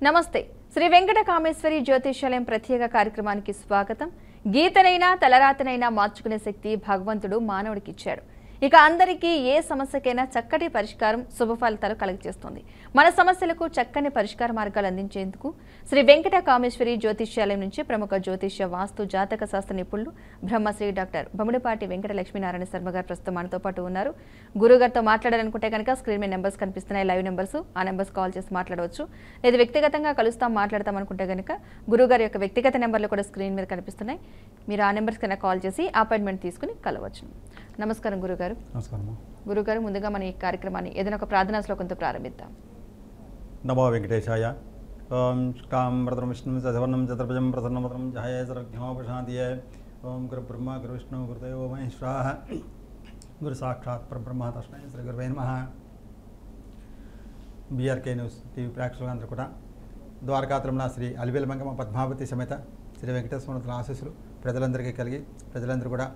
నమస్తే. శ్రీ వెంకట కామేశ్వరి జ్యోతిష్యాలయం ప్రత్యేక కార్యక్రమానికి స్వాగతం. గీతనైనా తలరాతనైనా మార్చుకునే శక్తి భగవంతుడు మానవుడికి ఇచ్చాడు. ఇక అందరికీ ఏ సమస్యకైనా చక్కటి పరిష్కారం శుభ ఫలితాలు కలుగజేస్తుంది. మన సమస్యలకు చక్కని పరిష్కార మార్గాలు అందించేందుకు శ్రీ వెంకట కామేశ్వరి జ్యోతిష్యాలయం నుంచి ప్రముఖ జ్యోతిష్య వాస్తు జాతక శాస్త్ర నిపుణులు బ్రహ్మశ్రీ డాక్టర్ బొమ్మిడిపాటి వెంకట లక్ష్మీనారాయణ శర్మ గారు ప్రస్తుతం మనతో పాటు ఉన్నారు. గురుగారితో మాట్లాడాలనుకుంటే కనుక స్క్రీన్ మీద నెంబర్స్ కనిపిస్తున్నాయి, లైవ్ నెంబర్స్. ఆ నెంబర్స్ కాల్ చేసి మాట్లాడవచ్చు. లేదా వ్యక్తిగతంగా కలుస్తాం మాట్లాడతాం అనుకుంటే కనుక గురుగారి యొక్క వ్యక్తిగత నెంబర్లు కూడా స్క్రీన్ మీద కనిపిస్తున్నాయి. మీరు ఆ నెంబర్స్ కన్నా కాల్ చేసి అపాయింట్మెంట్ తీసుకుని కలవచ్చు. నమస్కారం గురుగారు. నమస్కారం గురుగారు, ముందుగా మన ఈ కార్యక్రమాన్ని ఏదైనా ఒక ప్రార్థనా శ్లోకంతో ప్రారంభిద్దాం. నమో వెంకటేశాయ. ఓం శ్రీకాం వరదరం విష్ణుం సశవర్ణం చతుర్భుజం ప్రసన్నవదనం ధ్యాయేత్ సర్వజ్ఞోపశాంతయే. ఓం గురు బ్రహ్మ గురు విష్ణు గురుదేవో మహేశ్వరః గురు సాక్షాత్ పరబ్రహ్మ తస్మై శ్రీ గురువే నమః. బీఆర్కే న్యూస్ టీవీ ప్రేక్షకులందరూ కూడా ద్వారకాత్రమున శ్రీ అలివేలు మంగమ్మ పద్మావతి సమేత శ్రీ వెంకటేశ్వర ఆశీస్సులు ప్రజలందరికీ కలిగి ప్రజలందరూ కూడా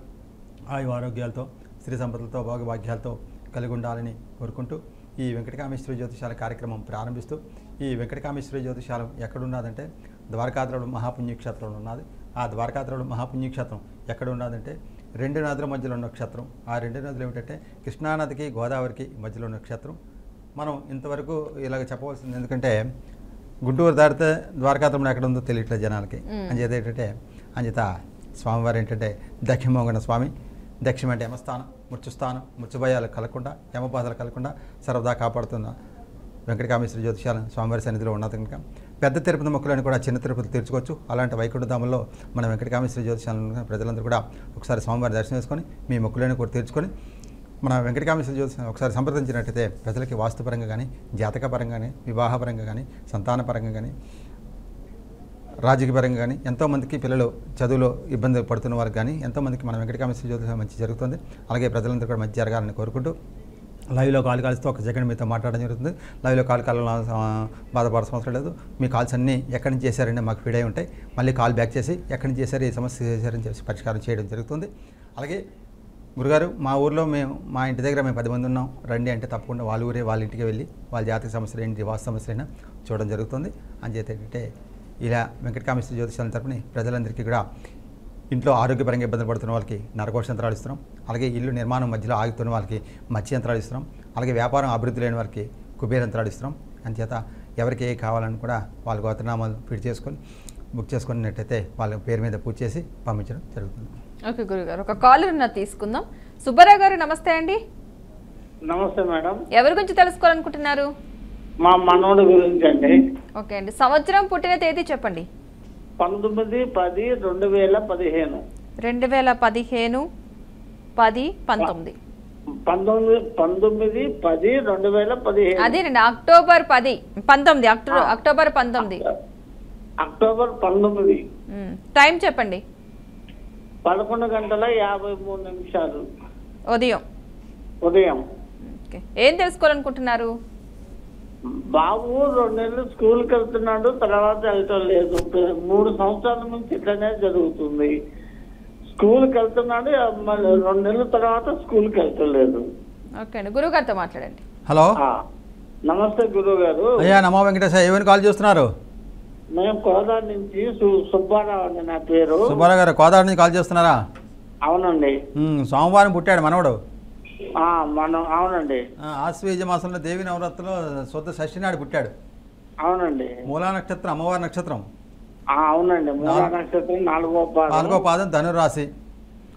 ఆయు ఆరోగ్యాలతో శ్రీ సంపదలతో భోగభాగ్యాలతో కలిగి ఉండాలని కోరుకుంటూ ఈ వెంకటకామేశ్వరి జ్యోతిషాల కార్యక్రమం ప్రారంభిస్తూ, ఈ వెంకటకామేశ్వరి జ్యోతిషాలం ఎక్కడున్నదంటే ద్వారకాద్రవుడు మహాపుణ్యక్షేత్రంలో ఉన్నది. ఆ ద్వారకాద్రవుడు మహాపుణ్యక్షేత్రం ఎక్కడ ఉన్నదంటే రెండు నదుల మధ్యలో ఉన్న క్షేత్రం. ఆ రెండు నదులు ఏమిటంటే కృష్ణానదికి గోదావరికి మధ్యలో ఉన్న క్షేత్రం. మనం ఇంతవరకు ఇలాగ చెప్పవలసింది ఎందుకంటే గుంటూరు దాటితే ద్వారకాద్రముడు ఎక్కడ ఉందో తెలియట్లేదు జనాలకి. అంచేత ఏంటంటే అంచేత స్వామివారు ఏంటంటే దక్షిమోగన స్వామి. దక్షిణ అంటే యమస్థానం, మృత్యుస్థానం, మృత్యుభయాలు కలగకుండా యమబాధలు కలగకుండా సర్వదా కాపాడుతున్న వెంకటకామేశ్వరి జ్యోతిషాలయం స్వామివారి సన్నిధిలో ఉన్నది కనుక పెద్ద తిరుపతి మొక్కులను కూడా చిన్న తిరుపతి తీర్చుకోవచ్చు. అలాంటి వైకుంఠధామంలో మన వెంకటకామేశ్వరి జ్యోతిషాలను ప్రజలందరూ కూడా ఒకసారి స్వామివారి దర్శనం చేసుకొని మీ మొక్కులను కూడా తీర్చుకొని మన వెంకటకామేశ్వరి జ్యోతిషాలను ఒకసారి సంప్రదించినట్టయితే ప్రజలకి వాస్తుపరంగా కానీ, జాతకపరంగా కానీ, వివాహపరంగా కానీ, సంతానపరంగా కానీ, రాజకీయపరంగా కానీ ఎంతోమందికి పిల్లలు చదువులో ఇబ్బంది పడుతున్న వారికి కానీ ఎంతోమందికి మన వెంకటకామేశ్వరి జ్యోతిషాలయం మంచి జరుగుతుంది. అలాగే ప్రజలందరూ కూడా మంచి జరగాలని కోరుకుంటూ లైవ్లో కాల్ కాల్స్తో ఒక సెకండ్ మీతో మాట్లాడడం జరుగుతుంది. లైవ్లో కాల్ బాధపడాల్సిన అవసరం లేదు. మీ కాల్స్ అన్నీ ఎక్కడి నుంచి చేశారంటే మాకు ఫీడ్ అయి ఉంటాయి. మళ్ళీ కాల్ బ్యాక్ చేసి ఎక్కడి నుంచి చేశారు, ఈ సమస్య చేశారని చెప్పి పరిష్కారం చేయడం జరుగుతుంది. అలాగే గురుగారు, మా ఊర్లో మా ఇంటి దగ్గర మేము 10 మంది ఉన్నాం, రండి అంటే తప్పకుండా వాళ్ళ ఊరే వాళ్ళ ఇంటికి వెళ్ళి వాళ్ళ జాతక సమస్యలు ఏంటి, వాస్తు సమస్యలైనా చూడడం జరుగుతుంది. అంచేత ఏంటంటే ఇలా వెంకటకామేశ్వరి జ్యోతిషాలయం తరపున ప్రజలందరికీ కూడా ఇంట్లో ఆరోగ్యపరంగా ఇబ్బంది పడుతున్న వాళ్ళకి నరకోశ యంత్రాలు ఇస్తున్నాం. అలాగే ఇల్లు నిర్మాణం మధ్యలో ఆగుతున్న వాళ్ళకి మత్స్య యంత్రాలు ఇస్తున్నాం. అలాగే వ్యాపారం అభివృద్ధి లేని వారికి కుబేర యంత్రాలు ఇస్తున్నాం. అంచేత ఎవరికి ఏ కావాలని కూడా వాళ్ళ గోత్రనామాలు ఫిట్ చేసుకొని బుక్ చేసుకున్నట్టయితే వాళ్ళ పేరు మీద పూజ చేసి పంపించడం జరుగుతుంది. ఓకే గురుగారు, ఒక కాలర్ ఉన్న తీసుకుందాం. సుబ్బారావు గారు నమస్తే అండి. నమస్తే మేడం. ఎవరి గురించి తెలుసుకోవాలనుకుంటున్నారు? మా మనోడి గురించి అండి. ఓకే అండి, సంవత్సరం పుట్టిన తేదీ చెప్పండి. 19/10/2015. 2015 10 19 19/10/2015. అదేనండి, అక్టోబర్ 10 19 అక్టోబర్ 19 అక్టోబర్ 19. టైం చెప్పండి. 11:53 ఉదయం. ఓకే, ఏం తెలుసుకోవాలనుకుంటున్నారు? బాబు 2 నెలలు స్కూల్కి వెళ్తున్నాడు, తర్వాత వెళ్ళటం లేదు. 3 సంవత్సరాల నుంచి ఇట్లనే జరుగుతుంది. స్కూల్కి వెళ్తున్నాడు, మళ్ళీ 2 నెలల తర్వాత స్కూల్కి వెళ్తాం లేదు. ఓకే అండి, గురువు గారితో మాట్లాడండి. హలో, నమస్తే గురువు గారు. అయ్యా నమో వెంకటేశ్వర. ఏమైనా కాల్ చేస్తున్నారు? మేము కోదాడ నుంచి సుబ్బారావు అండి నా పేరు. సుబ్బారావు గారు కోదాడ నుంచి కాల్ చేస్తున్నారా? అవునండి. సోమవారం పుట్టాడు మనవడు. అవునండి. ఆశ్వీజ మాసంలో దేవి నవరాత్రిలో శుద్ధ షష్ఠి నాడు పుట్టాడు. అవునండి. మూలా నక్షత్రం అమ్మవారి నక్షత్రం. అవునండి, మూలా నక్షత్రం 4వ పాదం ధనురాశి.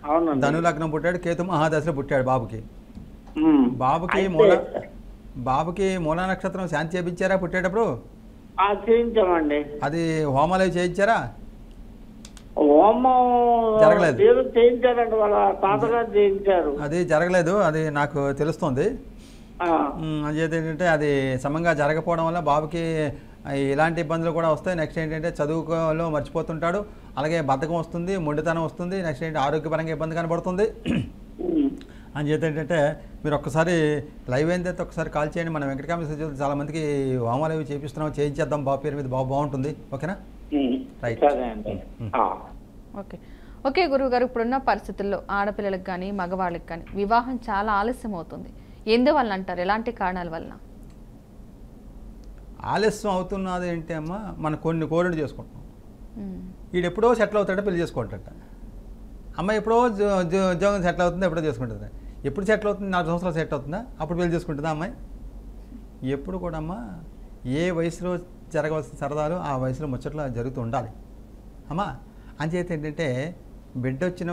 అవునండి. ధను లగ్నం పుట్టాడు. కేతు మహాదశలో పుట్టాడు బాబుకి. బాబుకి మూలా నక్షత్రం శాంతి చేయించారా పుట్టేటప్పుడు? చేయించామండి. అది హోమాలు చేయించారా? హోమం జరగలేదు. చేయించారండి, వాళ్ళ తాతగారు చేయించారు. అది జరగలేదు, అది నాకు తెలుస్తుంది. ఏంటంటే అది సమంగా జరగకపోవడం వల్ల బాబుకి ఇలాంటి ఇబ్బందులు కూడా వస్తాయి. నెక్స్ట్ ఏంటంటే చదువులో మర్చిపోతుంటాడు, అలాగే బద్ధకం వస్తుంది, మొండితనం వస్తుంది. నెక్స్ట్ ఏంటంటే ఆరోగ్యపరంగా ఇబ్బంది కనబడుతుంది. అంచేత ఏంటంటే మీరు ఒక్కసారి లైవ్ అయిన తర్వాత ఒకసారి కాల్ చేయండి. మన వెంకటకామేశ్వరి జ్యోతి చాలా మందికి హోమాలు అవి చేపిస్తున్నాం, చేయించేద్దాం బాబు పేరు మీద. బాబు బాగుంటుంది. ఓకేనా? రైట్. ఓకే ఓకే గురువు గారు, ఇప్పుడున్న పరిస్థితుల్లో ఆడపిల్లలకు కానీ మగవాళ్ళకి కానీ వివాహం చాలా ఆలస్యం అవుతుంది. ఎందువల్ల అంటారు? ఎలాంటి కారణాల వలన? ఆలస్యం అవుతున్నది ఏంటి అమ్మ, మనం కొన్ని కోరికలు చేసుకుంటున్నాం. వీడు ఎప్పుడో సెటిల్ అవుతాడో పెళ్లి చేసుకుంటాడట. అమ్మాయి ఎప్పుడో ఉద్యోగం సెటిల్ అవుతుందో ఎప్పుడో చేసుకుంటుంది. ఎప్పుడు సెటిల్ అవుతుంది? 4 సంవత్సరాలు సెటిల్ అవుతుందా? అప్పుడు పెళ్లి చేసుకుంటుందా అమ్మాయి? ఎప్పుడు కూడా అమ్మ ఏ వయసులో జరగవలసిన సరదాలు ఆ వయసులో ముచ్చట్లో జరుగుతూ ఉండాలి అమ్మా. అంచేత ఏంటంటే బిడ్డ వచ్చిన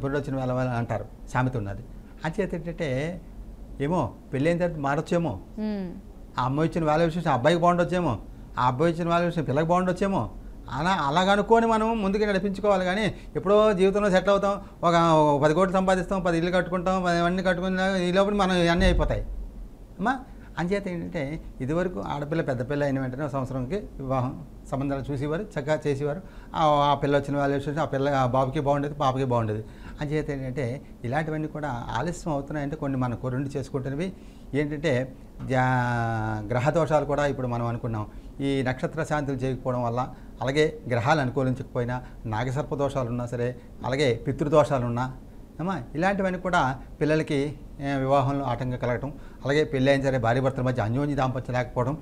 బిడ్డ వచ్చిన వేళ అంటారు, సామెత ఉన్నది. అంచేత ఏంటంటే ఏమో పెళ్ళైన తర్వాత మారొచ్చేమో, ఆ అమ్మాయి వచ్చిన వేళ విషయం ఆ అబ్బాయికి బాగుండొచ్చేమో, ఆ అబ్బాయి వచ్చిన వేళ విషయం పిల్లకి బాగుండొచ్చేమో, అలాగనుకొని మనం ముందుకు నడిపించుకోవాలి. కానీ ఎప్పుడో జీవితంలో సెటిల్ అవుతాం, ఒక 10 కోట్లు సంపాదిస్తాం, 10 ఇల్లు కట్టుకుంటాం, అవన్నీ కట్టుకుని ఈ లోపల మనం అన్నీ అయిపోతాయి అమ్మా. అంచేత ఏంటంటే ఇదివరకు ఆడపిల్ల పెద్ద పిల్ల అయిన వెంటనే సంవత్సరంకి వివాహం సంబంధాలు చూసేవారు, చక్కగా చేసేవారు. ఆ పిల్ల వచ్చిన వాళ్ళు ఆ బాబుకి బాగుండేది, పాపకి బాగుండేది. అంచేత ఏంటంటే ఇలాంటివన్నీ కూడా ఆలస్యం అవుతున్నాయంటే కొన్ని మనం రెండు చేసుకుంటున్నవి ఏంటంటే గ్రహ దోషాలు కూడా ఇప్పుడు మనం అనుకున్నాం. ఈ నక్షత్ర శాంతులు చేయకపోవడం వల్ల, అలాగే గ్రహాలు అనుకూలించకపోయినా, నాగసర్ప దోషాలు ఉన్నా సరే, అలాగే పితృదోషాలు ఉన్నా అమ్మా, ఇలాంటివన్నీ కూడా పిల్లలకి వివాహంలో ఆటంకం కలగటం, అలాగే పెళ్ళి అయిన సరే భార్య భర్తల మధ్య అన్యోన్య దాంపత్యం లేకపోవడం,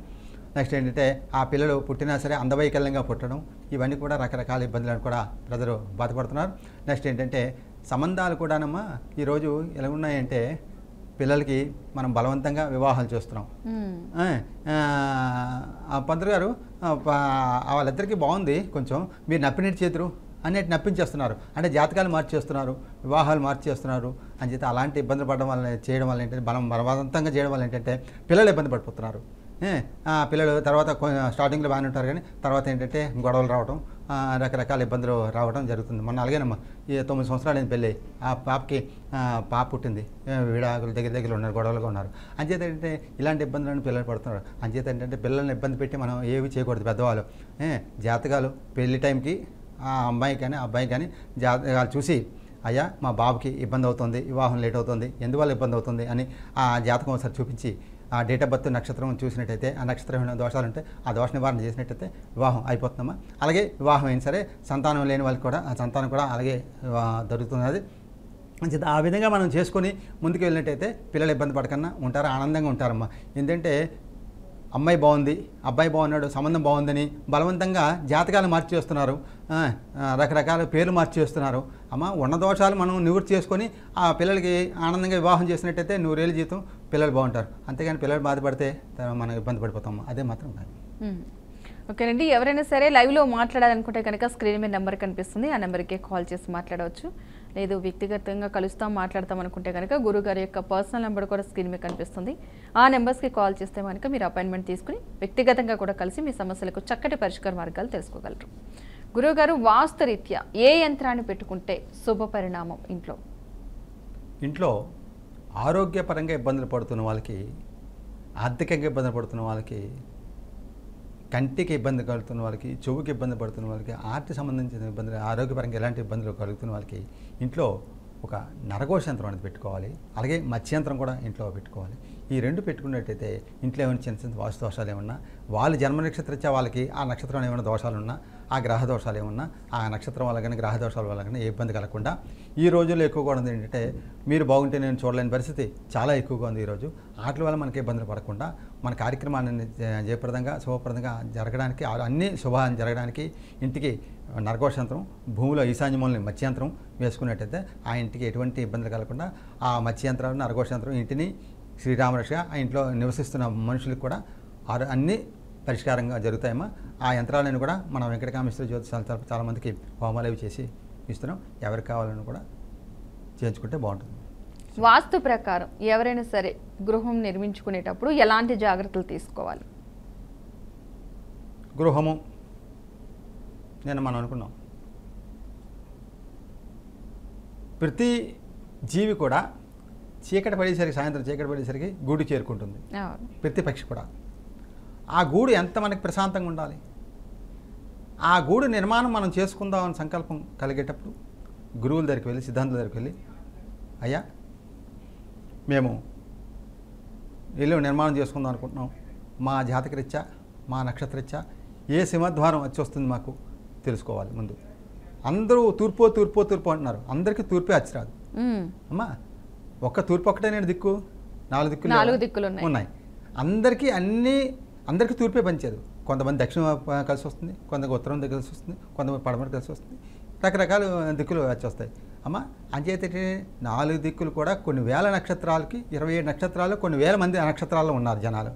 నెక్స్ట్ ఏంటంటే ఆ పిల్లలు పుట్టినా సరే అందవైకల్యంగా పుట్టడం, ఇవన్నీ కూడా రకరకాల ఇబ్బందులను కూడా ప్రజలు బాధపడుతున్నారు. నెక్స్ట్ ఏంటంటే సంబంధాలు కూడానమ్మా ఈరోజు ఎలా ఉన్నాయంటే పిల్లలకి మనం బలవంతంగా వివాహాలు చేస్తున్నాం. పంతులు గారు వాళ్ళిద్దరికీ బాగుంది, కొంచెం మీరు నప్పినట్టు చేతురు అన్నిటి నప్పించేస్తున్నారు, అంటే జాతకాలు మార్చేస్తున్నారు, వివాహాలు మార్చేస్తున్నారు అని చెప్పి అలాంటి ఇబ్బందులు పడడం వల్ల చేయడం వల్ల ఏంటంటే బలవంతంగా చేయడం వల్ల ఏంటంటే పిల్లలు ఇబ్బంది పడిపోతున్నారు. పిల్లలు తర్వాత స్టార్టింగ్లో బాగానే ఉంటారు, కానీ తర్వాత ఏంటంటే గొడవలు రావడం, రకరకాల ఇబ్బందులు రావడం జరుగుతుంది. మొన్న అలాగేనమ్మా ఈ 9 సంవత్సరాలు అయింది పెళ్ళి, ఆ పాపకి పాప పుట్టింది, విడాకులు దగ్గర ఉన్నారు, గొడవలుగా ఉన్నారు. అంచేత ఏంటంటే ఇలాంటి ఇబ్బందులను పిల్లలు పడుతున్నారు. అంచేత ఏంటంటే పిల్లల్ని ఇబ్బంది పెట్టి మనం ఏవి చేయకూడదు. పెద్దవాళ్ళు జాతకాలు పెళ్లి టైంకి ఆ అమ్మాయి కానీ అబ్బాయి కానీ జాతకాలు చూసి, అయ్యా మా బాబుకి ఇబ్బంది అవుతుంది, వివాహం లేట్ అవుతుంది, ఎందువల్ల ఇబ్బంది అవుతుంది అని ఆ జాతకం ఒకసారి చూపించి ఆ డేట్ ఆఫ్ బర్త్ నక్షత్రం చూసినట్టయితే, ఆ నక్షత్రమైన దోషాలు ఉంటే ఆ దోష నివారణ చేసినట్టయితే వివాహం అయిపోతుందమ్మా. అలాగే వివాహం అయినా సరే సంతానం లేని వాళ్ళకి కూడా ఆ సంతానం కూడా అలాగే దొరుకుతున్నది. అంచేత ఆ విధంగా మనం చేసుకొని ముందుకు వెళ్ళినట్టయితే పిల్లలు ఇబ్బంది పడకన్నా ఉంటారు, ఆనందంగా ఉంటారమ్మా. ఎందుకంటే అమ్మాయి బాగుంది, అబ్బాయి బాగున్నాడు, సంబంధం బాగుందని బలవంతంగా జాతకాలు మార్చేస్తున్నారు, రకరకాల పేర్లు మార్చేస్తున్నారు. అమ్మ ఉన్న దోషాలు మనం నివృత్తి చేసుకొని ఆ పిల్లలకి ఆనందంగా వివాహం చేసినట్టయితే 100 ఏళ్ళ జీవితం పిల్లలు బాగుంటారు. అంతేగాని పిల్లలు బాధపడితే మనం ఇబ్బంది పడిపోతాము, అదే మాత్రం కాదు. ఓకేనండి, ఎవరైనా సరే లైవ్లో మాట్లాడాలనుకుంటే కనుక స్క్రీన్ మీద నెంబర్ కనిపిస్తుంది, ఆ నెంబర్కి కాల్ చేసి మాట్లాడవచ్చు. లేదు వ్యక్తిగతంగా కలుస్తాం మాట్లాడతాం అనుకుంటే కనుక గురుగారి యొక్క పర్సనల్ నెంబర్ కూడా స్క్రీన్ మీద కనిపిస్తుంది. ఆ నెంబర్స్కి కాల్ చేస్తే కనుక మీరు అపాయింట్మెంట్ తీసుకుని వ్యక్తిగతంగా కూడా కలిసి మీ సమస్యలకు చక్కటి పరిష్కార మార్గాలు తెలుసుకోగలరు. గురువుగారు, వాస్తురీత్యా ఏ యంత్రాన్ని పెట్టుకుంటే శుభ పరిణామం? ఇంట్లో ఆరోగ్యపరంగా ఇబ్బందులు పడుతున్న వాళ్ళకి, ఆర్థికంగా ఇబ్బంది పడుతున్న వాళ్ళకి, కంటికి ఇబ్బంది కలుగుతున్న వాళ్ళకి, చెవుకి ఇబ్బంది పడుతున్న వాళ్ళకి, ఆర్ట్ సంబంధించిన ఇబ్బందులు, ఆరోగ్యపరంగా ఎలాంటి ఇబ్బందులు కలుగుతున్న వాళ్ళకి ఇంట్లో ఒక నరఘోష యంత్రం అనేది పెట్టుకోవాలి. అలాగే మత్స్యంత్రం కూడా ఇంట్లో పెట్టుకోవాలి. ఈ రెండు పెట్టుకున్నట్టయితే ఇంట్లో ఏమైనా చిన్న చిన్న వాస్తు దోషాలు ఏమన్నా, వాళ్ళ జన్మ నక్షత్రీత్యా వాళ్ళకి ఆ నక్షత్రంలో ఏమైనా దోషాలు ఉన్నా, ఆ గ్రహ దోషాలు ఏమన్నా, ఆ నక్షత్రం వల్ల కానీ గ్రహ దోషాల వల్ల కానీ ఏ ఇబ్బంది కలగకుండా, ఈ రోజుల్లో ఎక్కువగా ఉంది ఏంటంటే మీరు బాగుంటే నేను చూడలేని పరిస్థితి చాలా ఎక్కువగా ఉంది. ఈరోజు వాటి వల్ల మనకి ఇబ్బందులు పడకుండా మన కార్యక్రమాన్ని జయప్రదంగా శుభప్రదంగా జరగడానికి, అన్ని శుభాన్ని జరగడానికి ఇంటికి నరఘోషయంత్రం, భూమిలో ఈశాన్యమూలని మత్స్యంత్రం వేసుకున్నట్టయితే ఆ ఇంటికి ఎటువంటి ఇబ్బందులు కలగకుండా ఆ మత్స్యంత్రాలు, నరఘోషయంత్రం ఇంటిని శ్రీరామరక్ష ఆ ఇంట్లో నివసిస్తున్న మనుషులకు కూడా అన్ని పరిష్కారంగా జరుగుతాయమ్మా. ఆ యంత్రాలను కూడా మన వెంకటకామేశ్వర జ్యోతిషాల తరపు చాలామందికి హోమాలు అవి చేసి ఇస్తున్నాం. ఎవరికి కావాలని కూడా చేయించుకుంటే బాగుంటుంది. వాస్తు ప్రకారం ఎవరైనా సరే గృహం నిర్మించుకునేటప్పుడు ఎలాంటి జాగ్రత్తలు తీసుకోవాలి? గృహము మనం అనుకున్నాం, ప్రతి జీవి కూడా చీకటి పడేసరికి, సాయంత్రం చీకటి పడేసరికి గూడు చేరుకుంటుంది. ప్రతి పక్షి కూడా ఆ గూడు ఎంత మనకి ప్రశాంతంగా ఉండాలి. ఆ గూడు నిర్మాణం మనం చేసుకుందామని సంకల్పం కలిగేటప్పుడు గురువుల దగ్గరికి వెళ్ళి, సిద్ధాంతుల దగ్గరికి వెళ్ళి, అయ్యా మేము ఇల్లు నిర్మాణం చేసుకుందాం అనుకుంటున్నాం, మా జాతకరీత్యా, మా నక్షత్రరీత్యా ఏ సింహద్వారం వచ్చి వస్తుంది మాకు తెలుసుకోవాలి. ముందు అందరూ తూర్పు అంటున్నారు, అందరికీ తూర్పే వచ్చి రాదు అమ్మా. ఒక్క తూర్పు ఒక్కటే నేను దిక్కు, 4 దిక్కులు ఉన్నాయి. అందరికీ తూర్పే పనిచేయదు. కొంతమంది దక్షిణ కలిసి వస్తుంది, కొంతమంది ఉత్తరం కలిసి వస్తుంది, కొంతమంది పడమర కలిసి వస్తుంది, రకరకాల దిక్కులు వచ్చి వస్తాయి అమ్మ. అంచేత 4 దిక్కులు కూడా కొన్ని వేల నక్షత్రాలకి 27 నక్షత్రాలు కొన్ని వేల మంది నక్షత్రాల్లో ఉన్నారు జనాలు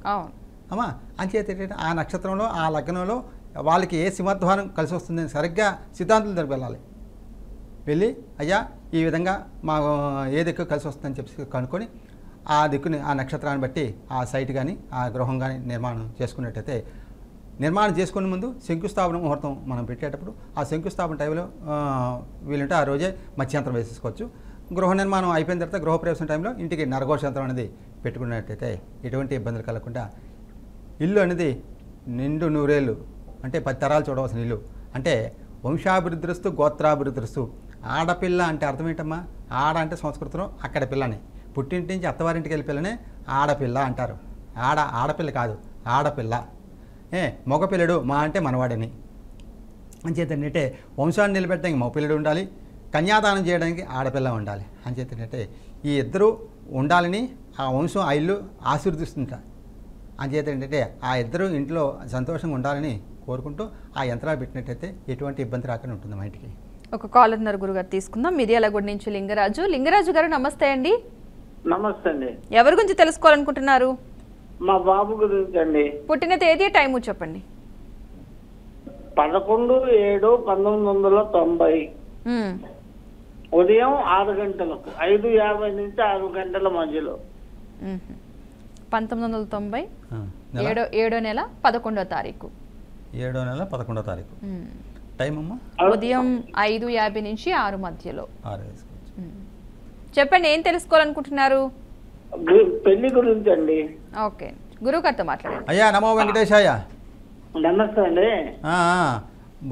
అమ్మ. అంచేత ఆ నక్షత్రంలో ఆ లగ్నంలో వాళ్ళకి ఏ సింహద్వారం కలిసి వస్తుందని సరిగ్గా సిద్ధాంతుల దగ్గరికి వెళ్ళాలి. వెళ్ళి అయ్యా ఈ విధంగా మా ఏ దిక్కు కలిసి వస్తుందని చెప్పి కనుక్కొని ఆ దిక్కుని ఆ నక్షత్రాన్ని బట్టి ఆ సైట్ కానీ ఆ గృహం కానీ నిర్మాణం చేసుకున్నట్టయితే, నిర్మాణం చేసుకునే ముందు శంకుస్థాపన ముహూర్తం మనం పెట్టేటప్పుడు ఆ శంకుస్థాపన టైంలో వీలుంటే ఆ రోజే మత్స్యంత్రం వేసేసుకోవచ్చు. గృహ నిర్మాణం అయిపోయిన తర్వాత గృహప్రవేశం టైంలో ఇంటికి నరఘోషయంత్రం అనేది పెట్టుకున్నట్టయితే ఎటువంటి ఇబ్బందులు కలగకుండా ఇల్లు అనేది నిండు నూరేళ్ళు అంటే 10 తరాలు చూడవలసిన ఇల్లు. అంటే వంశాభివృద్ధిస్తూ గోత్రాభివృద్ధిస్తూ. ఆడపిల్ల అంటే అర్థం ఏంటమ్మా? ఆడ అంటే సంస్కృతంలో అక్కడ పిల్లని, పుట్టింటి నుంచి అత్తవారింటికి వెళ్ళి పిల్లనే ఆడపిల్ల అంటారు. ఆడపిల్ల కాదు, ఆడపిల్ల. మగపిల్లడు మా అంటే మనవాడని. అంచేతంటే వంశాన్ని నిలబెట్టడానికి మగపిల్లడు ఉండాలి, కన్యాదానం చేయడానికి ఆడపిల్ల ఉండాలి. అంచేతంటే ఈ ఇద్దరు ఉండాలని ఆ వంశం ఆ ఇల్లు ఆశీర్దిస్తుంట. అంచేతంటే ఆ ఇద్దరు ఇంట్లో సంతోషంగా ఉండాలని కోరుకుంటూ ఆ యంత్రాలు పెట్టినట్టయితే ఎటువంటి ఇబ్బంది రాకుండా ఉంటుంది మా ఇంటికి. ఒక కాలర్ ఉన్నారు గురుగారు, తీసుకుందాం. మిర్యాలగూడ నుంచి లింగరాజు గారు నమస్తే అండి. నమస్తే అండి. ఎవరి గురించి తెలుసుకోవాలనుకుంటున్నారు? మా బాబు గురించి అండి. పుట్టిన తేదీ టైము చెప్పండి. 11/7/1990 ఉదయం 6 గంటలకు 5:50 నుంచి 6 గంటల మధ్యలో. 1990 7వ నెల 11వ తారీఖు. 7వ నెల 11వ తారీఖు. టైం అమ్మా ఉదయం 5:50 నుంచి 6 మధ్యలో. చెప్పండి, ఏం తెలుసుకోవాలనుకుంటున్నారు? పెళ్లి గురించి అండి. ఓకే, గురువుగారితో మాట్లాడండి. అయ్యా నమో వెంకటేశయ్య. నమస్తే అండి.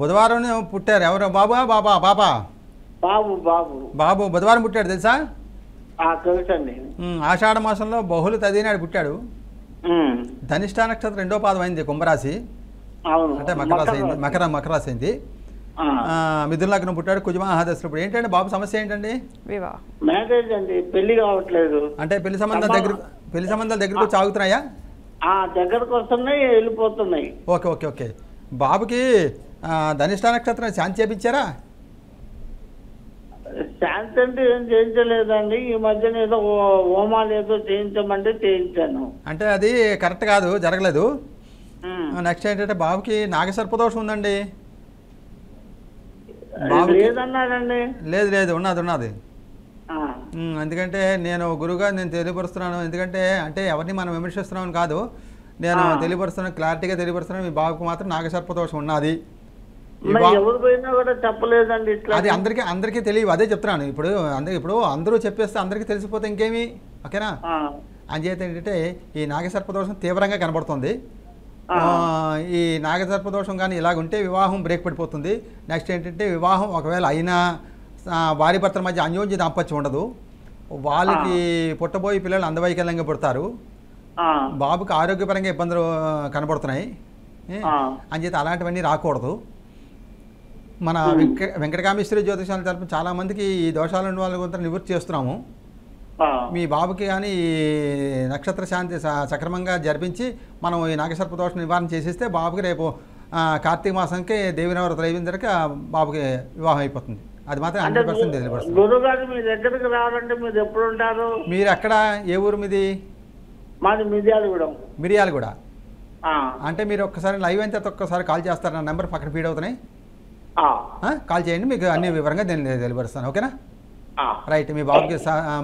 బుధవారం పుట్టారు. ఎవరు? బాబా బాబా బాబా బాబు బుధవారం పుట్టాడు తెలుసా? తెలుసండి. ఆషాఢ మాసంలో బహుళ తదినాడు పుట్టాడు. ధనిష్ఠ నక్షత్రం 2వ పాదం అయింది, కుంభరాశి అంటే మకర రాశి అయింది. మిథున లగ్నం పుట్టాడు, కుజమహాదశలో. ఇప్పుడు ఏంటంటే బాబు సమస్య ఏంటండి? మ్యారేజ్ అండి, పెళ్లి కావట్లేదు. అంటే పెళ్లి సంబంధాలు దగ్గరకు సాగుతున్నాయా? దగ్గరకు వస్తున్నాయి, వెళ్ళిపోతున్నాయి. Okay okay okay. బాబుకి ధనిష్ఠ నక్షత్రం శాంతి చేపించారా? శాంతి అంటే ఏం చేయించలేదండి. ఈ మధ్యన ఏదో హోమాలు ఏదో చేయించమంటే చేయించాను. అంటే అది కరెక్ట్ కాదు, జరగలేదు. నెక్స్ట్ ఏంటంటే బాబుకి నాగసర్పదోషం ఉందండి. లేదన్నాడండి. లేదు ఉన్నది. ఎందుకంటే నేను గురువుగా తెలియపరుస్తున్నాను. ఎందుకంటే ఎవరిని మనం విమర్శిస్తున్నామని కాదు, నేను తెలియపరుస్తున్నాను, క్లారిటీగా తెలియపరుస్తున్నాను. మీ బాబుకు మాత్రం నాగసర్పదోషం ఉన్నది. ఎవరు పోయినా కూడా చెప్పలేదండి. అది అందరికీ తెలియదు, అదే చెప్తున్నాను. ఇప్పుడు అందరూ చెప్పేస్తే అందరికీ తెలిసిపోతే ఇంకేమి, ఓకేనా? అంచేత ఏంటంటే ఈ నాగసర్పదోషం తీవ్రంగా కనబడుతుంది. ఈ నాగసర్పదోషం కానీ ఇలాగుంటే వివాహం బ్రేక్ పడిపోతుంది. నెక్స్ట్ ఏంటంటే వివాహం ఒకవేళ అయినా భార్య భర్తల మధ్య అన్యోన్య దాంపత్యం ఉండదు. వాళ్ళకి పుట్టబోయే పిల్లలు అందవైకల్యంగా పుడతారు. బాబుకి ఆరోగ్యపరంగా ఇబ్బందులు కనబడుతున్నాయి. అంచేత అలాంటివన్నీ రాకూడదు. మన వెంకటకామేశ్వరి జ్యోతిషాల తరపున చాలామందికి ఈ దోషాలు ఉన్న వాళ్ళ కొంత నివృత్తి చేస్తున్నాము. మీ బాబుకి కానీ ఈ నక్షత్ర శాంతి సక్రమంగా జరిపించి మనం ఈ నాగసర్పదోషం నివారణ చేసేస్తే బాబుకి రేపు కార్తీక మాసంకి దేవి నవరాత్రులు అయిన తర్వాత బాబుకి వివాహం అయిపోతుంది. అది మాత్రం 100% తెలియపడుతుంది. గురుగారు మీ దగ్గరికి రావాలంటే మీరు ఎప్పుడు ఉంటారు? మీరు ఎక్కడ, ఏ ఊరు మీది? మాది మిర్యాలగూడ. అంటే మీరు ఒక్కసారి లైవ్ అయిన తర్వాత ఒక్కసారి కాల్ చేస్తారు. నా నెంబర్ పక్కన ఫీడ్ అవుతున్నాయి, కాల్ చేయండి, మీకు అన్ని వివరంగా నేను తెలియపరుస్తాను. ఓకేనా? రైట్. మీ బాబుకి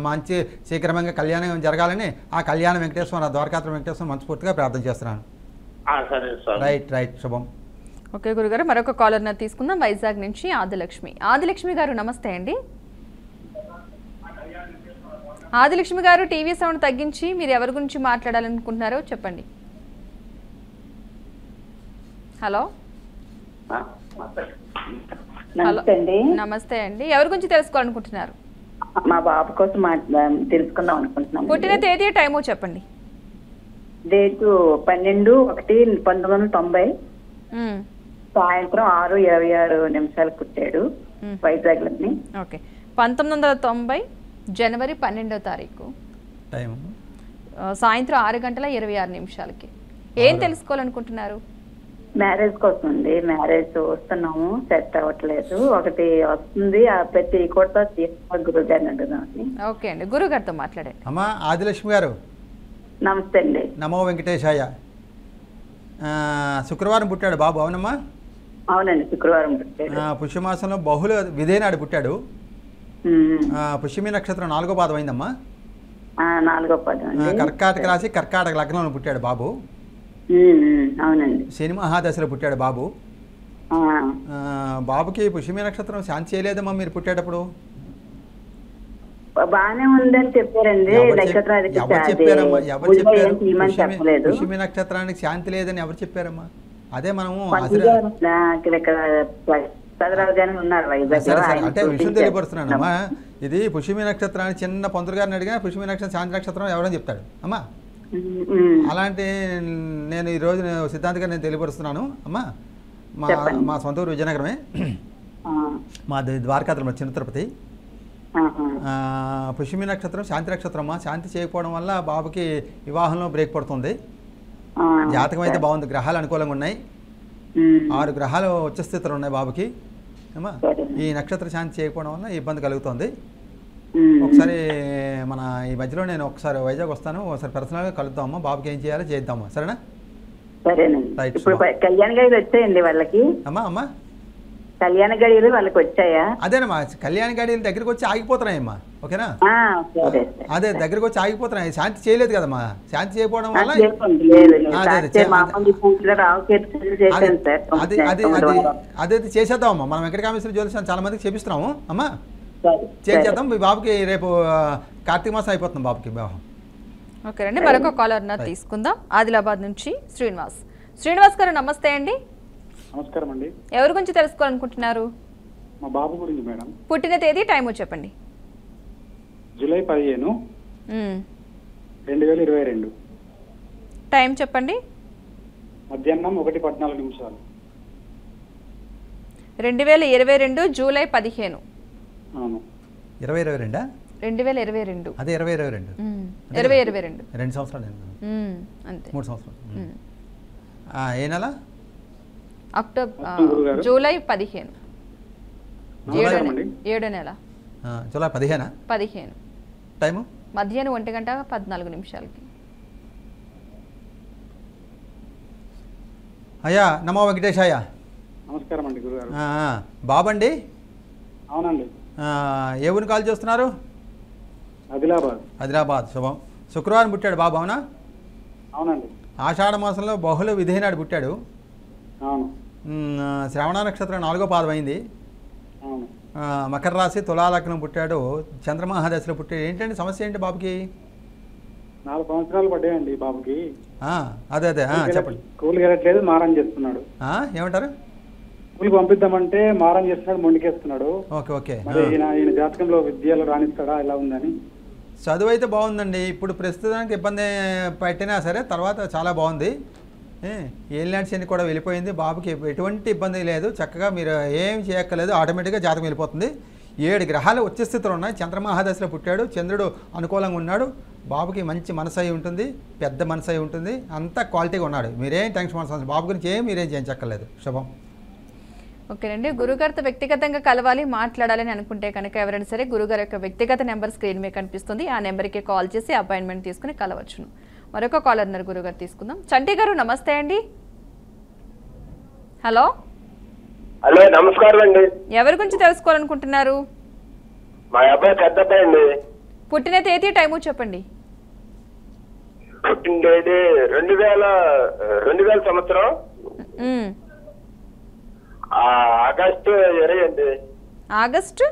మంచి శీఘ్రమంగా కళ్యాణం జరగాలని ఆ కళ్యాణ వెంకటేశ్వర ద్వారకాత్ర వెంకటేశ్వర మనస్ఫూర్తిగా ప్రార్థన చేస్తున్నాను. రైట్ శుభం. ఓకే గురుగారు, మరొక కాలర్ తీసుకుందాం. వైజాగ్ నుంచి ఆదిలక్ష్మి గారు నమస్తే అండి. ఆదిలక్ష్మి గారు, టీవీ సౌండ్ తగ్గించి మీరు ఎవరి గురించి మాట్లాడాలనుకుంటున్నారో చెప్పండి. హలో. నమస్తే అండి, ఎవరి గురించి తెలుసుకోవాలనుకుంటున్నారు? మా బాబు కోసం తెలుసుకుందాం అనుకుంటున్నాం. పుట్టిన తేదీ టైము చెప్పండి. డేటు 12/1/1990 సాయంత్రం 6:26 పుట్టాడు, వైజాగ్ లోని. ఓకే, 1990 జనవరి 12వ తారీఖు. సాయంత్రం 6:26 ఏం తెలుసుకోవాలనుకుంటున్నారు? మ్యారేజ్ కోసం అండి. మ్యారేజ్ చూస్తున్నాము, సెట్ అవ్వట్లేదు. ఒకటి వస్తుంది, ఆ ప్రతి కూడా గురువు గారిని అడుగుదామని. ఓకే అండి, గురుగారితో మాట్లాడండి. అమ్మా ఆదిలక్ష్మి గారు, నమస్తే అండి. నమో వెంకటేశాయ. శుక్రవారం పుట్టాడు బాబు, అవునమ్మా? అవునండి, శుక్రవారం పుట్టాడు. పుష్యమాసంలో బహుళ విధేనాడు పుట్టాడు. పుష్యమి నక్షత్రం 4వ పాదం అయిందమ్మా. 4వ పాదం అండి. కర్కాటక రాశి, కర్కాటక లగ్నంలో పుట్టాడు బాబు. అవునండి. శని మహాదశలో పుట్టాడు బాబు. బాబుకి పుష్యమి నక్షత్రం శాంతి చేయలేదమ్మా మీరు పుట్టేటప్పుడు? బానే ఉందని చెప్పారండి. పుష్యమి నక్షత్రానికి శాంతి లేదని ఎవరు చెప్పారమ్మా? అదే మనము అంటే విషయం తెలియపరుస్తున్నానమ్మా. ఇది పుష్యమి నక్షత్రాన్ని చిన్న పొంతులు గారిని అడిగినా పుష్యమి నక్షత్రం శాంతి నక్షత్రం ఎవరని చెప్తాడు అమ్మా. అలాంటి నేను ఈరోజు సిద్ధాంతగా నేను తెలియపరుస్తున్నాను అమ్మా. మా సొంత ఊరు విజయనగరమే, మా ద్వారకాత్రం చిన్న తిరుపతి. పుష్యమి నక్షత్రం శాంతి నక్షత్రం అమ్మా. శాంతి చేయకపోవడం వల్ల బాబుకి వివాహంలో బ్రేక్ పడుతుంది. జాతకం అయితే బాగుంది, గ్రహాలు అనుకూలంగా ఉన్నాయి. 6 గ్రహాలు ఉచ్చ స్థితిలో ఉన్నాయి బాబుకి అమ్మా. ఈ నక్షత్ర శాంతి చేయకపోవడం వల్ల ఇబ్బంది కలుగుతుంది. ఒకసారి మన ఈ మధ్యలో నేను ఒకసారి వైజాగ్ వస్తాను, ఒకసారి పర్సనల్గా కలుద్దాం అమ్మా. బాబుకి ఏం చేయాలో చేద్దామా, సరేనా? సరేనండి. ఇప్పుడు కళ్యాణ గడియలు వచ్చాయండి వాళ్ళకి. అమ్మా కళ్యాణ గడియలు వాళ్ళకి వచ్చాయా? అదేనమ్మా, కళ్యాణ గడియలు దగ్గరికి వచ్చి ఆగిపోతున్నాయమ్మా. ఓకేనా? అదే దగ్గరికి వచ్చి ఆగిపోతున్నాయి. శాంతి చేయలేదు కదమ్మా. శాంతి చేయకపోవడం వల్ల అదే చేసేద్దామమ్మా. మనం వెంకటకామేశ్వర జ్యోతిషం చాలా మందికి చేపిస్తున్నాము అమ్మా. చేద్దాం. మీ బాబుకి రేపు కార్తీక మాసం అయిపోతుంది బాబుకి వివాహం. ఓకే అండి, మరొక కాలర్ తీసుకుందాం. ఆదిలాబాద్ నుంచి శ్రీనివాస్ గారు నమస్తే అండి. నమస్కారం అండి. ఎవరి గురించి తెలుసుకోవాలనుకుంటున్నారు? మా బాబు గురించి మేడం. పుట్టిన తేదీ, టైము చెప్పండి. జూలై 15, 2022. టైం చెప్పండి. మధ్యాహ్నం 1:14. 2022 జూలై 15. అవును. 2022? 2022. అదే 2022. 2022. 2 సంవత్సరాలు అంతే. 3 సంవత్సరాలు. ఏ నెల? October, July 15. 7 నెల. జూలై 15. టైము మధ్యాహ్నం 1:14. అయ్యా నమో వెంకటేశాయ. నమస్కారం అండి గురుగారు. బాబండి? అవునండి. ఏ ఊరిని కాల్ చేస్తున్నారు? ఆదిలాబాద్. శుభం. శుక్రవారం పుట్టాడు బాబు, అవునా? అవునండి. ఆషాఢ మాసంలో బహుళ విధేనాడు పుట్టాడు. అవును. శ్రవణ నక్షత్రం 4వ పాదం అయింది. అవును. మకర రాశి, తులాలగ్నం పుట్టాడు. చంద్రమహాదశలో పుట్టాడు. ఏంటండి సమస్య ఏంటి బాబుకి? 4 సంవత్సరాలు పడ్డాయండి బాబుకి. అదే చెప్పండి. స్కూల్కి వెళ్ళట్లేదు, మారం చేస్తున్నాడు. ఏమంటారు? స్కూల్కి పంపిద్దామంటే మారం చేస్తున్నాడు, మొండికేస్తున్నాడు. ఓకే. ఈయన జాతకంలో విద్యలో రాణిస్తాడా, ఎలా ఉందని? చదువు అయితే బాగుందండి. ఇప్పుడు ప్రస్తుతానికి ఇబ్బంది పెట్టినా సరే తర్వాత చాలా బాగుంది. ఏలినాటి శని కూడా వెళ్ళిపోయింది. బాబుకి ఎటువంటి ఇబ్బంది లేదు. చక్కగా మీరు ఏం చేయక్కర్లేదు, ఆటోమేటిక్గా జాతకం వెళ్ళిపోతుంది. 7 గ్రహాలు ఉచ్చ స్థితిలో ఉన్నాయి. చంద్రమహాదశలో పుట్టాడు. చంద్రుడు అనుకూలంగా ఉన్నాడు. బాబుకి మంచి మనసు అయి ఉంటుంది, పెద్ద మనసు అయి ఉంటుంది. అంతా క్వాలిటీగా ఉన్నాడు. మీరేం టెన్షన్ పడాల్సిన బాబు గురించి మీరేం చేయించక్కర్లేదు. శుభం. ఓకేనండి, గురుగారితో వ్యక్తిగతంగా కలవాలి, మాట్లాడాలని అనుకుంటే కనుక ఎవరైనా సరే గురుగారి యొక్క వ్యక్తిగత నెంబర్ స్క్రీన్ మీద కనిపిస్తుంది. ఆ నెంబర్కి కాల్ చేసి అపాయింట్మెంట్ తీసుకుని కలవచ్చును. మరొక కాల్ అన్నారు గురుగారు, తీసుకుందాం. చంటి గారు నమస్తే అండి. హలో నమస్కారం అండి. ఎవరి గురించి తెలుసుకోవాలనుకుంటున్నారు? మా అబ్బాయి పెద్ద అబ్బాయి అండి. పుట్టిన తేదీ, టైము చెప్పండి. పుట్టిన తేదీ 2000 సంవత్సరం ఆగస్టు 20 అండి. ఆగస్టు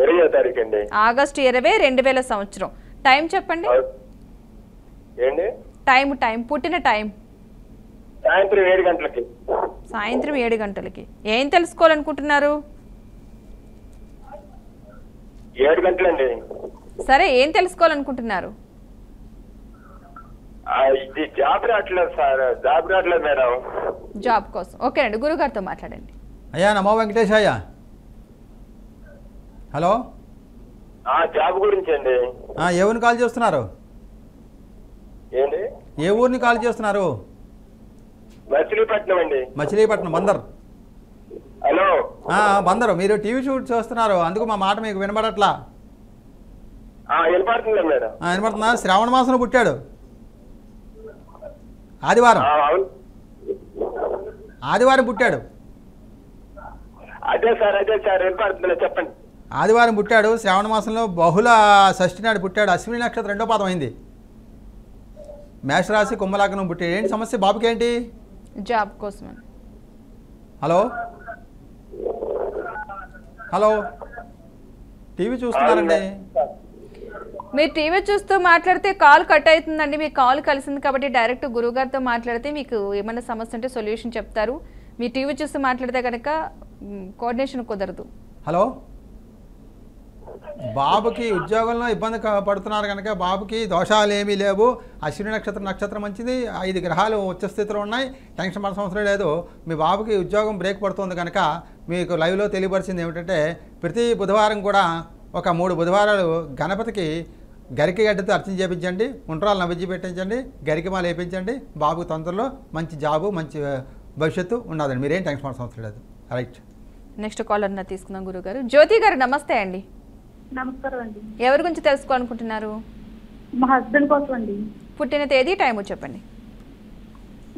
20వ తారీఖు అండి. ఆగస్టు 20, 2000 సంవత్సరం. టైం చెప్పండి. ఏంటి టైం? పుట్టిన టైం సాయంత్రం 7 గంటలకి. సాయంత్రం 7 గంటలకి. ఏం తెలుసుకోవాలనుకుంటున్నారు? 7 గంటలండి. సరే, ఏం తెలుసుకోవాలనుకుంటున్నారు? ఇది జాబ్ రావట్లేదు సార్. జాబ్ రావట్లేదు మేడం. జాబ్ కోసం. ఓకేనండి, గురుగారితో మాట్లాడండి. అయ్యా నమో వెంకటేశాయ. హలో. జాబ్ గురించి అండి. ఎవరిని కాల్ చేస్తున్నారు? ఏ ఊరిని కాల్ చేస్తున్నారు? మచిలీపట్నం అండి. మచిలీపట్నం బందర్. హలో. బందరు. మీరు టీవీ షూట్ చేస్తున్నారు, అందుకు మా మాట మీకు వినబడట్లా. వినపడుతుందా మేడం? వినపడుతుందా? శ్రావణ మాసంలో పుట్టాడు, ఆదివారం. ఆదివారం పుట్టాడు. అదే సార్ వినపడుతుందా? చెప్పండి. ఆదివారం పుట్టాడు, శ్రావణ మాసంలో బహుళ షష్ఠి నాడు పుట్టాడు. అశ్విని నక్షత్రం 2వ పాదం అయింది. మేషరాశి కుంభలగ్నం పుట్టాడు. ఏంటి సమస్య బాబుకి? ఏంటి? జాబ్ కోసం. హలో హలో, టీవీ చూస్తున్నారండి? మీరు టీవీ చూస్తూ మాట్లాడితే కాల్ కట్ అవుతుందండి. మీకు కాల్ కలిసింది కాబట్టి డైరెక్ట్ గురువుగారితో మాట్లాడితే మీకు ఏమైనా సమస్య ఉంటే సొల్యూషన్ చెప్తారు. మీ టీవీ చూస్తూ మాట్లాడితే కనుక కోఆర్డినేషన్ కుదరదు. హలో, బాబుకి ఉద్యోగంలో ఇబ్బంది పడుతున్నారు కనుక బాబుకి దోషాలు ఏమీ లేవు. అశ్విని నక్షత్రం మంచిది. 5 గ్రహాలు ఉచ్చ స్థితిలో ఉన్నాయి. టెన్షన్ పడిన అవసరం లేదు. మీ బాబుకి ఉద్యోగం బ్రేక్ పడుతుంది కనుక మీకు లైవ్లో తెలియపరిచింది ఏమిటంటే ప్రతి బుధవారం కూడా ఒక 3 బుధవారాలు గణపతికి గరికి గడ్డతో అర్చన చేయించండి, ఉండ్రాలు నవ్వించి పెట్టించండి, గరికి మాల వేయించండి. బాబుకి తొందరలో మంచి జాబు మంచి భవిష్యత్తు ఉన్నదండి. మీరేం టెన్షన్ పడిన అవసరం లేదు. రైట్, నెక్స్ట్ కాలర్ తీసుకుందాం. గురుగారు జ్యోతి గారు నమస్తే అండి. నమస్కారం అండి. ఎవరి గురించి తెలుసుకోవాలనుకుంటున్నారు? మా హస్బెండ్ కోసం అండి. పుట్టిన తేదీ టైం చెప్పండి.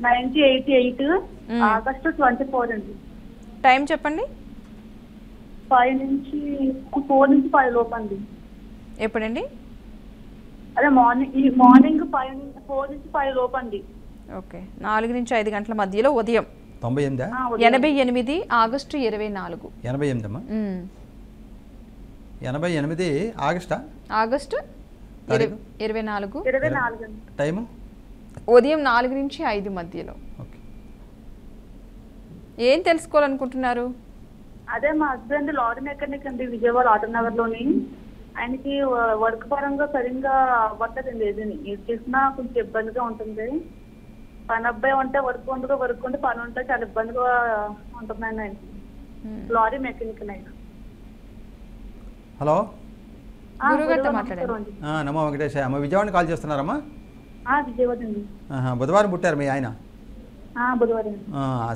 1988 ఆగస్టు 24 అండి. టైం చెప్పండి. 4 నుంచి 5 లోపు అండి. ఎప్పుడండి? అదే మార్నింగ్ 4 నుంచి 5 లోపు అండి. ఓకే, 4 నుంచి 5 గంటల మధ్యలో ఉదయం. 98 ఆగస్టు 24. 88 అమ్మా. 88 ఆగస్టా? ఆగస్టు 24. టైము ఉదయం 4 నుంచి 5 మధ్యలో. ఓకే, ఏం తెలుసుకోవాలనుకుంటున్నారు? అదే మా హస్బెండ్ లారీ మెకానిక్ అండి, విజయవాడ ఆటోనగర్ లోని. ఆయనకి వర్క్ పరంగా సరిగ్గా అవ్వట్లేదండి. ఏది చేసినా కొంచెం ఇబ్బందిగా ఉంటుంది. పని అబ్బాయి ఉంటే వర్క్ ఉండదు, వర్క్ ఉంటే పని ఉంటే చాలా ఇబ్బందిగా ఉంటుందండి ఆయనకి. లారీ మెకానిక్ ఆయన. హలో, మాట్లాడండి. నమో వెంకటేశయ్య అమ్మ, విజయవాడ కాల్ చేస్తున్నారమ్మా? విజయవాడ అండి. బుధవారం పుట్టారు మీ ఆయన? బుధవారం.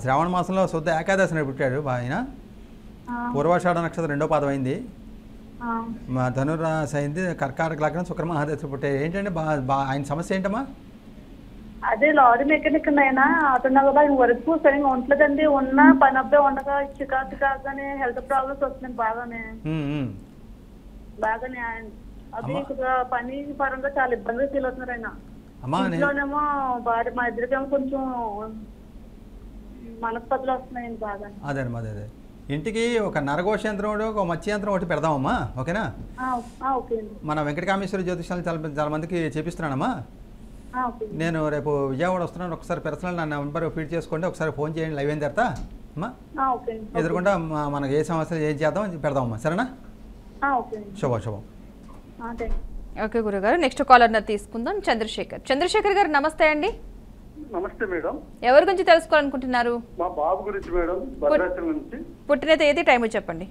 శ్రావణ మాసంలో శుద్ధ ఏకాదశి నాడు పుట్టాడు ఆయన. పూర్వాషాఢ నక్షత్రం 2వ పాదం అయింది. ధనురాశి అయింది. కర్కాటక లగ్నం, శుక్రమహాదశ పుట్టాడు. ఏంటంటే ఆయన సమస్య ఏంటమ్మా? అదే లారీ మెకానిక్ ఆయన ఆటోనగర్. ఆయన వర్క్ సరిగ్గా ఉండలేదండి. ఉన్న పని అబ్బాయి ఉండగా చికాగానే హెల్త్ ప్రాబ్లమ్స్ వస్తున్నాయి బాగానే. అది పని పరంగా చాలా ఇబ్బందిగా ఫీల్ అవుతున్నారు ఆయన. ఇంట్లోనేమో భార్య మా ఇద్దరికేమో కొంచెం మనస్పర్ధలు వస్తున్నాయండి బాగా. అదే ఇంటికి ఒక నరఘోష యంత్రం, ఒక మత్స్య యంత్రం ఒకటి పెడదామమ్మా, ఓకేనా? మన వెంకటకామేశ్వర జ్యోతిషాలు చాలా మందికి చేపిస్తున్నానమ్మా. నేను రేపు విజయవాడ వస్తున్నాను. ఒకసారి పర్సనల్ నా నెంబర్ ఫీడ్ చేసుకోండి, ఒకసారి ఫోన్ చేయండి లైవ్ అయిన తర్వాత అమ్మా. ఎదురుకుండా మనకు ఏ సమస్యలు ఏం చేద్దాం పెడదామమ్మా, సరేనా? శుభం. ఓకే గురుగారు, నెక్స్ట్ కాలర్ తీసుకుందాం. చంద్రశేఖర్ గారు నమస్తే అండి. నమస్తే మేడం. ఎవరి గురించి తెలుసుకోవాలనుకుంటున్నారు? మా బాబు గురించి మేడం, భద్రాచలం నుంచి. పుట్టిన తేదీ టైం చెప్పండి.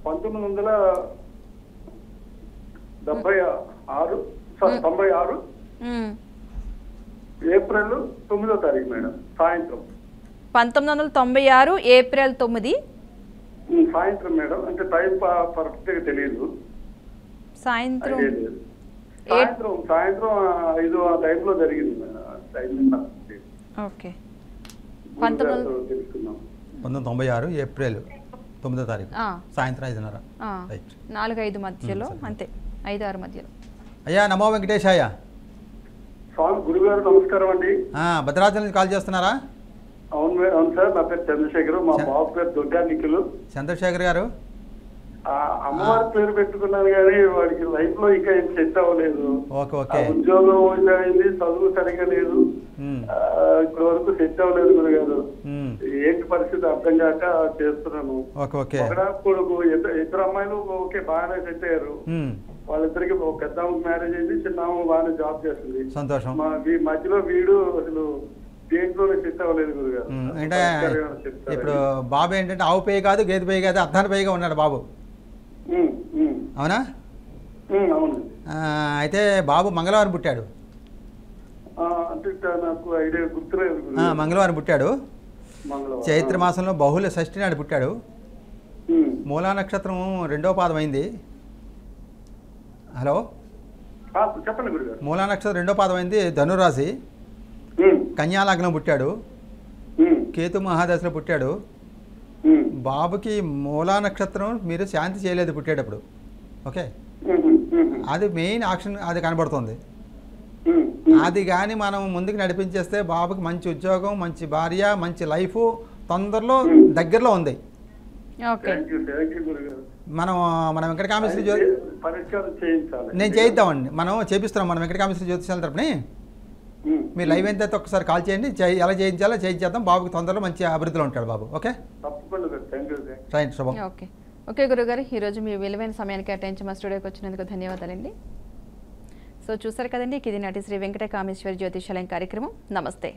1996 ఏప్రిల్ 9వ తారీఖు మేడం, సాయంత్రం. 1996 ఏప్రిల్ 9 సాయంత్రం మేడం. అంటే టైం పర్ఫెక్ట్ గా తెలియదు. సాయంత్రం 5 ఆ టైంలో జరిగింది మేడం. ఓకే, 1996 ఏప్రిల్ 9వ తారీఖు సాయంత్రం 5:30, 4-5 మధ్యలో, అంతే 5-6 మధ్యలో. అయ్యా నమో వెంకటేశయ్య. స్వామి గురుగారు నమస్కారం అండి. భద్రాచలం నుంచి కాల్ చేస్తున్నారా? అవును సార్, నా పేరు చంద్రశేఖర్. మా బాబు పేరు దుర్గా నిఖిల్. చంద్రశేఖర్ గారు, అమ్మవారి పేరు పెట్టుకున్నాను కానీ వాడికి లైఫ్ లో ఇంకా ఏం సెట్ అవ్వలేదు. ఉద్యోగం అయింది, చదువు సరిగా లేదు, ఇప్పటి వరకు సెట్ అవ్వలేదు గురుగారు. ఏంటి పరిస్థితి అర్థం కాక చేస్తున్నాను. కొడుకు ఇద్దరు అమ్మాయిలు ఓకే బాగానే సెట్ అయ్యారు. వాళ్ళిద్దరికి పెద్ద మ్యారేజ్ అయింది, చిన్న బాగానే జాబ్ చేస్తుంది. సంతోషం. మధ్యలో వీడు అసలు దేంట్లోనే సెట్ అవ్వలేదు గురుగారు. అంటే ఇప్పుడు బాబు ఏంటంటే ఆవు పేయి కాదు, గేదె పేయి కాదు, అర్ధాన పేయిగా ఉన్నాడు బాబు, అవునా? అవును. అయితే బాబు మంగళవారం పుట్టాడు. అంటే నాకు ఐడియా గుర్తులేదు గురుగారు. మంగళవారం పుట్టాడు. మంగళవారం. చైత్ర మాసంలో బహుళ షష్ఠి నాడు పుట్టాడు. మూలా నక్షత్రం 2వ పాదం అయింది. హలో, చెప్పండి గురుగారు. మూలా నక్షత్రం 2వ పాదం అయింది. ధనురాశి, కన్యా లగ్నం పుట్టాడు. కేతు మహాదశలో పుట్టాడు. బాబుకి మూలా నక్షత్రం మీరు శాంతి చేయలేదు పుట్టేటప్పుడు. ఓకే, అది మెయిన్ యాక్షన్ అది కనబడుతుంది. అది కానీ మనం ముందుకు నడిపించేస్తే బాబుకి మంచి ఉద్యోగం, మంచి భార్య, మంచి లైఫ్ తొందరలో దగ్గరలో ఉంది. మనం వెంకట కామేశ్వరి నేను చేయిద్దామండి, మనం చేపిస్తున్నాం. మనం వెంకట కామేశ్వరి జ్యోతిషాల తరపుని మీరు లైవ్ ఎంత ఒకసారి కాల్ చేయండి. ఎలా చేయించాలో చేయించేద్దాం. బాబుకి తొందరలో మంచి అభివృద్ధిలో ఉంటాడు బాబు. ఓకే, రైట్ శుభం. ఓకే గురుగారు, ఈరోజు మీ విలువైన సమయాన్ని కేటాయించి మా స్టూడియోకి వచ్చినందుకు ధన్యవాదాలండి. సో చూసారు కదండి, ఇది నాటి శ్రీ వెంకట కామేశ్వరి జ్యోతిషాలయం కార్యక్రమం. నమస్తే.